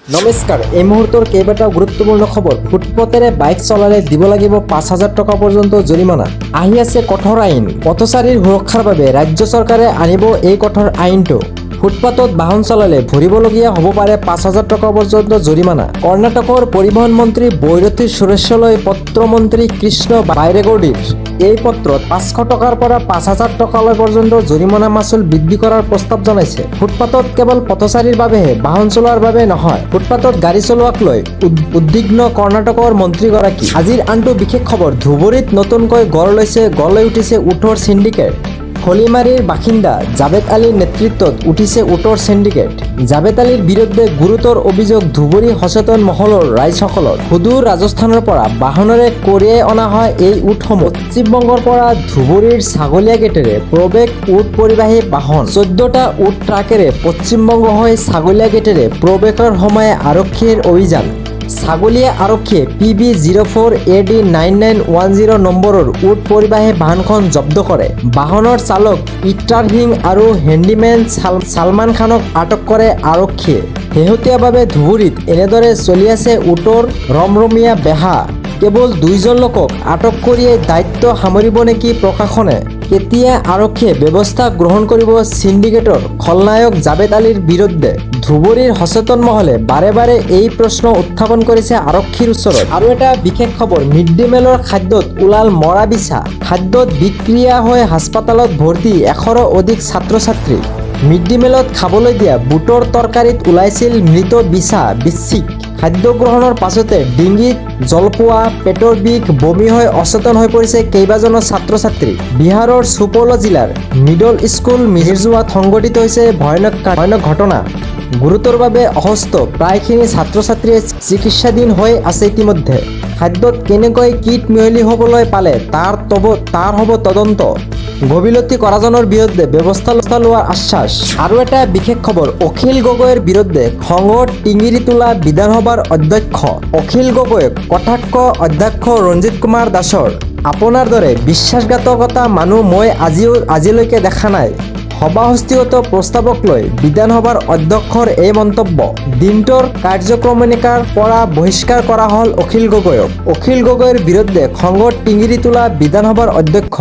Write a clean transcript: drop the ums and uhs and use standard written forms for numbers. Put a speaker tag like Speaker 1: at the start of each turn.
Speaker 1: নমস্কাৰ, এই মুহূৰ্তৰ কেইবাটাও গুৰুত্বপূৰ্ণ খবৰ। ফুটপথেৰে বাইক চলালে দিব লাগিব ৫,০০০ টকা পৰ্যন্ত জৰিমনা। আহি আছে কঠোৰ আইন। পথচাৰীৰ সুৰক্ষাৰ বাবে ৰাজ্য চৰকাৰে আনিব এই কঠোৰ আইনটো। ফুটপাথত বাহন চলালে ভৰিবলগীয়া হ'ব পাৰে ৫,০০০ টকা পৰ্যন্ত জৰিমনা। কৰ্ণাটকৰ পৰিবহণ মন্ত্ৰী বৈৰতী সুৰেশলৈ পত্ৰ মন্ত্ৰী কৃষ্ণ বাইৰেগৌড়ীৰ। এই পত্ৰত ৫০০ টকাৰ পৰা ৫,০০০ টকালৈ পৰ্যন্ত জৰিমনা মাচুল বৃদ্ধি কৰাৰ প্ৰস্তাৱ জনাইছে। ফুটপাথত কেৱল পথচাৰীৰ বাবেহে, বাহন চলোৱাৰ বাবে নহয়। ফুটপাথত গাড়ী চলোৱাক লৈ উদ্বিগ্ন কৰ্ণাটকৰ মন্ত্ৰীগৰাকী। আজিৰ আনটো বিশেষ খবৰ, ধুবুৰীত নতুনকৈ গঢ় লৈ উঠিছে উটৰ সিন্ডিকেট। খলিমাৰীৰ বাসিন্দা জাবেদ আলীৰ নেতৃত্বত উঠিছে উটৰ সিন্ডিকেট। জাবেদ আলীৰ বিৰুদ্ধে গুৰুতৰ অভিযোগ ধুবুৰী সচেতন মহলৰ ৰাইজসকলৰ। সুদূৰ ৰাজস্থানৰ পৰা বাহনেৰে কঢ়িয়াই অনা হয় এই উটসমূহ। পশ্চিমবংগৰ পৰা ধুবুৰীৰ ছাগলীয়া গেটেৰে প্ৰৱেশ উট পৰিবাহী বাহন। ১৪টা উট ট্ৰাকেৰে পশ্চিমবংগ হৈ ছাগলীয়া গেটেৰে প্ৰৱেশৰ সময়ে আৰক্ষীৰ অভিযান। ছাগলীয়া আৰক্ষীয়ে PB04 AD 9910 নম্বৰৰ উট পৰিবাহী বাহনখন জব্দ কৰে। বাহনৰ চালক ইত্ৰাৰ সিং আৰু হেণ্ডিমেন ছালমান খানক আটক কৰে আৰক্ষীয়ে। শেহতীয়াভাৱে ধুবুৰীত এনেদৰে চলি আছে উটৰ ৰমৰমীয়া বেহা। কেৱল ২জন লোকক আটক কৰিয়েই দায়িত্ব সামৰিব নেকি প্ৰশাসনে? কেতিয়া আৰক্ষীয়ে ব্যৱস্থা গ্ৰহণ কৰিব সিন্ডিকেটৰ খলনায়ক জাবেদ আলীৰ বিৰুদ্ধে? ধুবুৰীৰ সচেতন মহলে বাৰে বাৰে এই প্ৰশ্ন উত্থাপন কৰিছে আৰক্ষীৰ ওচৰত। আৰু এটা বিশেষ খবৰ, মিড ডে মিলৰ খাদ্যত ওলাল মৰা বিছা। খাদ্যত বিক্ৰিয়া হৈ হাস্পতালত ভৰ্তি ১০০ৰো অধিক ছাত্ৰ ছাত্ৰী। মিড ডে মিলত খাবলৈ দিয়া বুটৰ তৰকাৰীত ওলাইছিল মৃত বিচ্ছিক। খাদ্য গ্ৰহণৰ পাছতে ডিঙিত জলপোৱা, পেটৰ বিষ, বমি হৈ অচেতন হৈ পৰিছে কেইবাজনো ছাত্ৰ ছাত্ৰী। বিহাৰৰ সুপৌল জিলাৰ মিডল স্কুল মিৰ্জোৱাত সংঘটিত হৈছে ভয়ানক ঘটনা। গুৰুতৰভাৱে অসুস্থ প্ৰায়খিনি ছাত্ৰ ছাত্ৰীয়ে চিকিৎসাধীন হৈ আছে ইতিমধ্যে। খাদ্যত কেনেকৈ কীট মিহলি হ'বলৈ পালে তাৰ হ'ব তদন্ত। গফিলতি কৰাজনৰ বিৰুদ্ধে ব্যৱস্থা লোৱাৰ আশ্বাস। আৰু এটা বিশেষ খবৰ, অখিল গগৈৰ বিৰুদ্ধে খঙত টিঙিৰি তোলা বিধানসভাৰ অধ্যক্ষ। অখিল গগৈক কটাক্ষ অধ্যক্ষ ৰঞ্জিত কুমাৰ দাসৰ। আপোনাৰ দৰে বিশ্বাসঘাতকতা মানুহ মই আজিলৈকে দেখা নাই। সভাহস্তিগত প্ৰস্তাৱক লৈ বিধানসভাৰ অধ্যক্ষৰ এই মন্তব্য। দিনটোৰ কাৰ্যক্ৰমণিকাৰ পৰা বহিষ্কাৰ কৰা হ'ল অখিল গগৈক। অখিল গগৈৰ বিৰুদ্ধে খঙত টিঙিৰি তোলা বিধানসভাৰ অধ্যক্ষ।